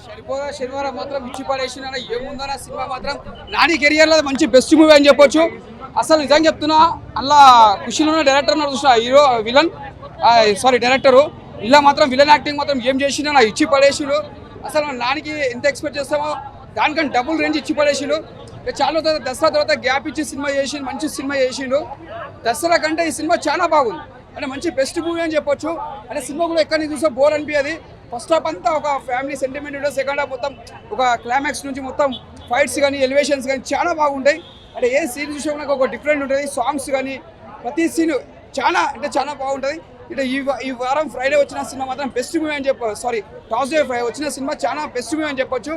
సరిపోదా శనివారం మాత్రం ఇచ్చి పడేసిన ఏముందన్న సినిమా మాత్రం నాని కెరియర్లో మంచి బెస్ట్ మూవీ అని చెప్పొచ్చు. అసలు నిజంగా చెప్తున్నా, అలా ఖుషిలో ఉన్న డైరెక్టర్ చూసిన హీరో విలన్ డైరెక్టరు ఇలా మాత్రం విలన్ యాక్టింగ్ మాత్రం ఏం చేసినా నా ఇచ్చి పడేసిడు. అసలు నానికి ఎంత ఎక్స్పెక్ట్ చేస్తామో దానికంటే డబుల్ రేంజ్ ఇచ్చి పడేసిడు. చాలా దసరా తర్వాత గ్యాప్ ఇచ్చి సినిమా చేసిండు, మంచి సినిమా చేసిండు. దసరా కంటే ఈ సినిమా చాలా బాగుంది, అంటే మంచి బెస్ట్ మూవీ అని చెప్పొచ్చు. అంటే సినిమా కూడా ఎక్కడి నుంచి చూసా బోర్ అనిపించేది. ఫస్ట్ హాఫ్ అంతా ఒక ఫ్యామిలీ సెంటిమెంట్ ఉంటుంది, సెకండ్ హాఫ్ మొత్తం ఒక క్లైమాక్స్ నుంచి మొత్తం ఫైట్స్ కానీ ఎలివేషన్స్ కానీ చాలా బాగుంటాయి. అంటే ఏ సీన్ చూసా నాకు ఒక డిఫరెంట్ ఉంటుంది. సాంగ్స్ కానీ ప్రతి సీన్ చాలా బాగుంటుంది. అంటే ఈ వారం ఫ్రైడే వచ్చిన సినిమా మాత్రం బెస్ట్ మూవీ అని థర్స్డే వచ్చిన సినిమా చాలా బెస్ట్ మూవీ అని చెప్పొచ్చు.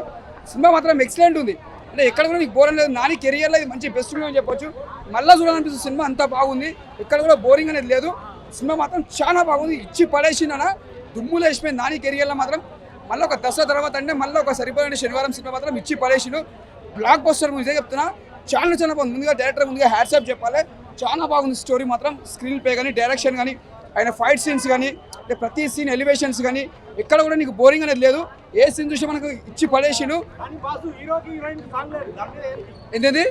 సినిమా మాత్రం ఎక్సలెంట్ ఉంది, అంటే ఎక్కడ కూడా నీకు బోర్ లేదు. నాని కెరియర్లో ఇది మంచి బెస్ట్ మూవీ అని చెప్పొచ్చు. మళ్ళీ చూడాలనిపిస్తుంది, సినిమా అంతా బాగుంది, ఎక్కడ కూడా బోరింగ్ అనేది లేదు. సినిమా మాత్రం చాలా బాగుంది, ఇచ్చి పడేసిందన దుమ్ములు వేసిపోయింది. నాని కెరియర్లో మాత్రం మళ్ళీ ఒక దసరా తర్వాత అంటే మళ్ళీ ఒక సరిపోయిన శనివారం సినిమా మాత్రం ఇచ్చి పడేసిండు. బ్లాక్ బస్టర్ మూవీ ఇదే చెప్తున్నా, చాలా బాగుంది. ముందుగా డైరెక్టర్ ముందుగా హ్యాట్సాప్ చెప్పాలి, చాలా బాగుంది. స్టోరీ మాత్రం స్క్రీన్ ప్లే కానీ డైరెక్షన్ కానీ ఆయన ఫైట్ సీన్స్ కానీ ప్రతి సీన్ ఎలివేషన్స్ కానీ ఎక్కడ కూడా నీకు బోరింగ్ అనేది లేదు. ఏ సీన్ చూసి మనకు ఇచ్చి పడేసిండు. ఏంటది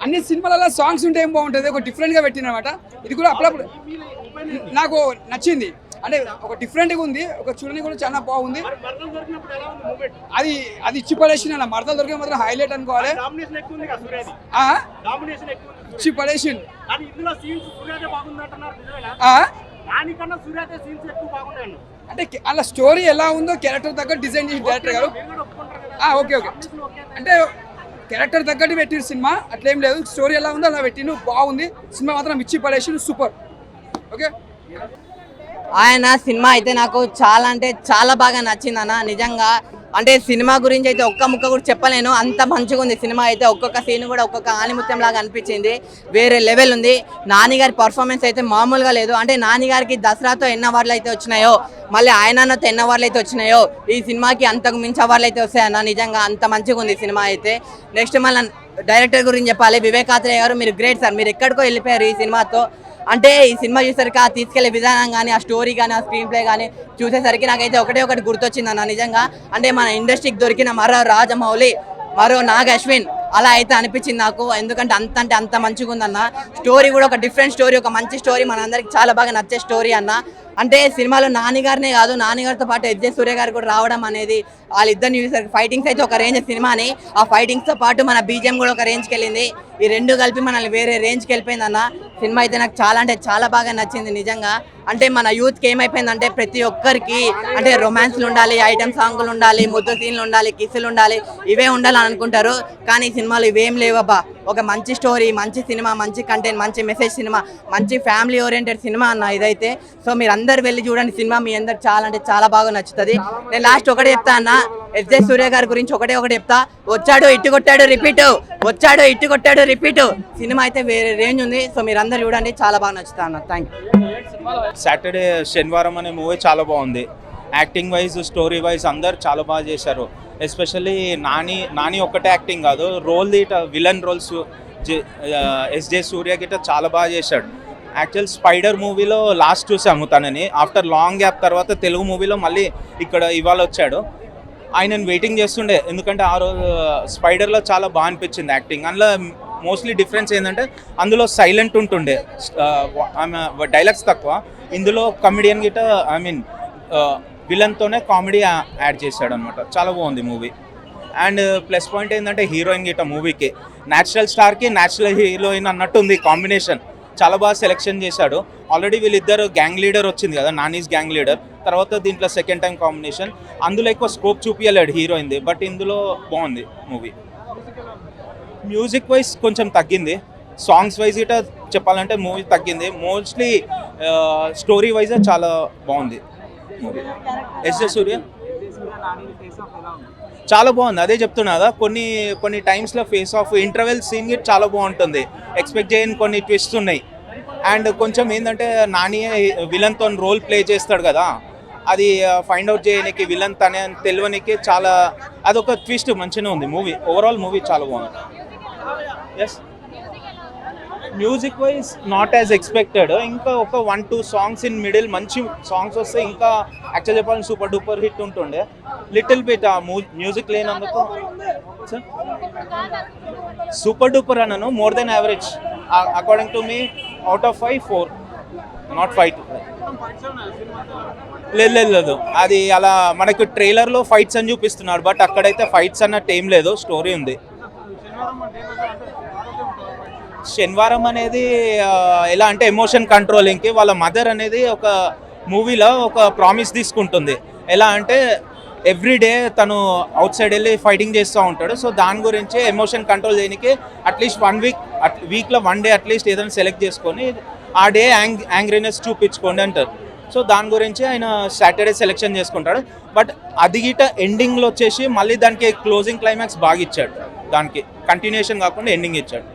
అన్ని సినిమాలలో సాంగ్స్ ఉంటే ఏం బాగుంటుంది, ఒక డిఫరెంట్గా పెట్టినమాట. ఇది కూడా అప్పుడప్పుడు నాకు నచ్చింది, అంటే ఒక డిఫరెంట్గా ఉంది, ఒక చూడని కూడా చాలా బాగుంది. అది ఇచ్చి పడేసింది అన్న. మరదలు దొరికే మాత్రం హైలైట్ అనుకోవాలి, ఇచ్చి పడేసిండు. అంటే అలా స్టోరీ ఎలా ఉందో క్యారెక్టర్ తగ్గట్టు డిజైన్ చేసి డైరెక్టర్ గారు ఓకే అంటే క్యారెక్టర్ తగ్గట్టు పెట్టిన సినిమా అట్లేం లేదు. స్టోరీ ఎలా ఉందో అలా పెట్టిండు, బాగుంది. సినిమా మాత్రం ఇచ్చి పడేసిండు, సూపర్. ఓకే, ఆయన సినిమా అయితే నాకు చాలా అంటే చాలా బాగా నచ్చింది అన్న. నిజంగా అంటే సినిమా గురించి అయితే ఒక్క ముక్క కూడా చెప్పలేను, అంత మంచిగా ఉంది సినిమా అయితే. ఒక్కొక్క సీన్ కూడా ఒక్కొక్క ఆనిముత్యం లాగా అనిపించింది, వేరే లెవెల్ ఉంది. నానిగారి పర్ఫార్మెన్స్ అయితే మామూలుగా లేదు. అంటే నానిగారికి దసరాతో ఎన్ని అవార్డులు అయితే వచ్చినాయో, మళ్ళీ ఆయనతో ఎన్ని అవార్డులు అయితే వచ్చినాయో, ఈ సినిమాకి అంతకు మించి అవార్డులు అయితే వస్తాయన్న. నిజంగా అంత మంచిగా ఉంది సినిమా అయితే. నెక్స్ట్ మళ్ళీ డైరెక్టర్ గురించి చెప్పాలి, వివేక్ ఆత్రేయ గారు, మీరు గ్రేట్ సార్. మీరు ఎక్కడికో వెళ్ళిపోయారు ఈ సినిమాతో. అంటే ఈ సినిమా చూసేసరికి ఆ తీసుకెళ్లే విధానం కానీ, ఆ స్టోరీ కానీ, ఆ స్క్రీన్ ప్లే కానీ చూసేసరికి నాకైతే ఒకటి గుర్తొచ్చింది అన్న. నిజంగా అంటే మన ఇండస్ట్రీకి దొరికిన మరో రాజమౌళి, మరో నాగ్ అశ్విన్ అలా అయితే అనిపించింది నాకు. ఎందుకంటే అంత మంచిగా ఉందన్న. స్టోరీ కూడా ఒక డిఫరెంట్ స్టోరీ, ఒక మంచి స్టోరీ, మనందరికి చాలా బాగా నచ్చే స్టోరీ అన్న. అంటే సినిమాలో నానిగారినే కాదు, నానిగారితో పాటు ఎస్జే సూర్య గారు కూడా రావడం అనేది, వాళ్ళిద్దరిని చూసేసరికి ఫైటింగ్స్ అయితే ఒక రేంజ్ సినిమాని, ఆ ఫైటింగ్స్తో పాటు మన బీజిఎం కూడా ఒక రేంజ్కి వెళ్ళింది. ఈ రెండు కలిపి మనల్ని వేరే రేంజ్కి వెళ్ళిపోయింది అన్న. సినిమా అయితే నాకు చాలా అంటే చాలా బాగా నచ్చింది నిజంగా. అంటే మన యూత్కి ఏమైపోయిందంటే ప్రతి ఒక్కరికి అంటే రొమాన్స్లు ఉండాలి, ఐటమ్ సాంగ్లు ఉండాలి, ముద్దు సీన్లు ఉండాలి, కిస్సులు ఉండాలి, ఇవే ఉండాలని అనుకుంటారు. కానీ ఈ సినిమాలు ఇవేం లేవబ్బా. ఒక మంచి స్టోరీ, మంచి సినిమా, మంచి కంటెంట్, మంచి మెసేజ్ సినిమా, మంచి ఫ్యామిలీ ఓరియంటెడ్ సినిమా అన్న ఇదైతే. సో మీరు అందరు వెళ్ళి చూడండి సినిమా, మీ అందరికి చాలా అంటే చాలా బాగా నచ్చుతుంది. నేను లాస్ట్ ఒకటే చెప్తా అన్న, ఎస్జే సూర్య గారి గురించి ఒకటే చెప్తా. వచ్చాడు ఇట్టు కొట్టాడు రిపీట్, వచ్చాడు ఇట్టు కొట్టాడు రిపీట్. సినిమా అయితే వేరే రేంజ్ ఉంది. సో మీరు అందరు చూడండి, చాలా బాగా నచ్చుతా అన్న. Thank you. సాటర్డే శనివారం అనే మూవీ చాలా బాగుంది. యాక్టింగ్ వైజ్, స్టోరీ వైజ్ అందరు చాలా బాగా చేశారు. ఎస్పెషల్లీ నాని ఒక్కటే యాక్టింగ్ కాదు, రోల్ గిట విలన్ రోల్స్ ఎస్జే సూర్య గిట చాలా బాగా చేశాడు. యాక్చువల్ స్పైడర్ మూవీలో లాస్ట్ చూసాము తనని, ఆఫ్టర్ లాంగ్ గ్యాప్ తర్వాత తెలుగు మూవీలో మళ్ళీ ఇక్కడ ఇవాళ వచ్చాడు. ఆయనను వెయిటింగ్ చేస్తుండే, ఎందుకంటే ఆ రోజు స్పైడర్లో చాలా బాగా అనిపించింది యాక్టింగ్. అందులో మోస్ట్లీ డిఫరెన్స్ ఏంటంటే అందులో సైలెంట్ ఉంటుండే, ఆమె డైలాగ్స్ తక్కువ. ఇందులో కమెడియన్ గిట విలన్తోనే కామెడీ యాడ్ చేశాడు అనమాట. చాలా బాగుంది మూవీ. అండ్ ప్లస్ పాయింట్ ఏంటంటే హీరోయిన్ గిట మూవీకి న్యాచురల్ స్టార్కి న్యాచురల్ హీరోయిన్ అన్నట్టు ఉంది కాంబినేషన్. చాలా బాగా సెలెక్షన్ చేశాడు. ఆల్రెడీ వీళ్ళిద్దరు గ్యాంగ్ లీడర్ వచ్చింది కదా, నానీస్ గ్యాంగ్ లీడర్, తర్వాత దీంట్లో సెకండ్ టైం కాంబినేషన్. అందులో ఎక్కువ స్కోప్ చూపించలేడు హీరోయిన్ది, బట్ ఇందులో బాగుంది మూవీ. మ్యూజిక్ వైజ్ కొంచెం తగ్గింది, సాంగ్స్ వైజ్ ఇట చెప్పాలంటే మూవీ తగ్గింది. మోస్ట్లీ స్టోరీ వైజ్ చాలా బాగుంది మూవీ. ఎస్జే సూర్య చాలా బాగుంది, అదే చెప్తున్నా కదా. కొన్ని టైమ్స్లో ఫేస్ ఆఫ్ ఇంటర్వెల్ సీన్ చాలా బాగుంటుంది, ఎక్స్పెక్ట్ చేయని కొన్ని ట్విస్ట్ ఉన్నాయి. అండ్ కొంచెం ఏంటంటే నాని విలన్తో రోల్ ప్లే చేస్తాడు కదా, అది ఫైండ్ అవుట్ చేయడానికి విలన్ తనే తెలియనికి చాలా అదొక ట్విస్ట్ మంచిగా ఉంది మూవీ. ఓవరాల్ మూవీ చాలా బాగుంది. Yes, music wise not as expected. ఇంకా ఒక 1-2 సాంగ్స్ ఇన్ మిడిల్ మంచి సాంగ్స్ వస్తే ఇంకా యాక్చువల్ చెప్పాలని సూపర్ డూపర్ హిట్ ఉంటుండే. లిటిల్ బిట్ ఆ మ్యూజిక్ లేనందుకు సూపర్ డూపర్ అన్నాను, more than average according to me. Out of 5, 4, not 5. లేదు, అది అలా మనకు ట్రైలర్లో ఫైట్స్ అని చూపిస్తున్నాడు, బట్ అక్కడైతే ఫైట్స్ అన్నట్టు ఏం లేదు, స్టోరీ ఉంది. శనివారం అనేది ఎలా అంటే ఎమోషన్ కంట్రోలింగ్కి వాళ్ళ మదర్ అనేది ఒక మూవీలో ఒక ప్రామిస్ తీసుకుంటుంది. ఎలా అంటే ఎవ్రీడే తను అవుట్ సైడ్ వెళ్ళి ఫైటింగ్ చేస్తూ ఉంటాడు. సో దాని గురించి ఎమోషన్ కంట్రోల్ చేయడానికి అట్లీస్ట్ 1 వీక్లో 1 డే అట్లీస్ట్ ఏదైనా సెలెక్ట్ చేసుకొని ఆ డే యాంగ్రీనెస్ చూపించుకోండి అంటారు. సో దాని గురించి ఆయన సాటర్డే సెలెక్షన్ చేసుకుంటాడు. బట్ అది గిట ఎండింగ్లో వచ్చేసి మళ్ళీ దానికి క్లోజింగ్ క్లైమాక్స్ బాగా ఇచ్చాడు, దానికి కంటిన్యూషన్ కాకుండా ఎండింగ్ ఇచ్చాడు.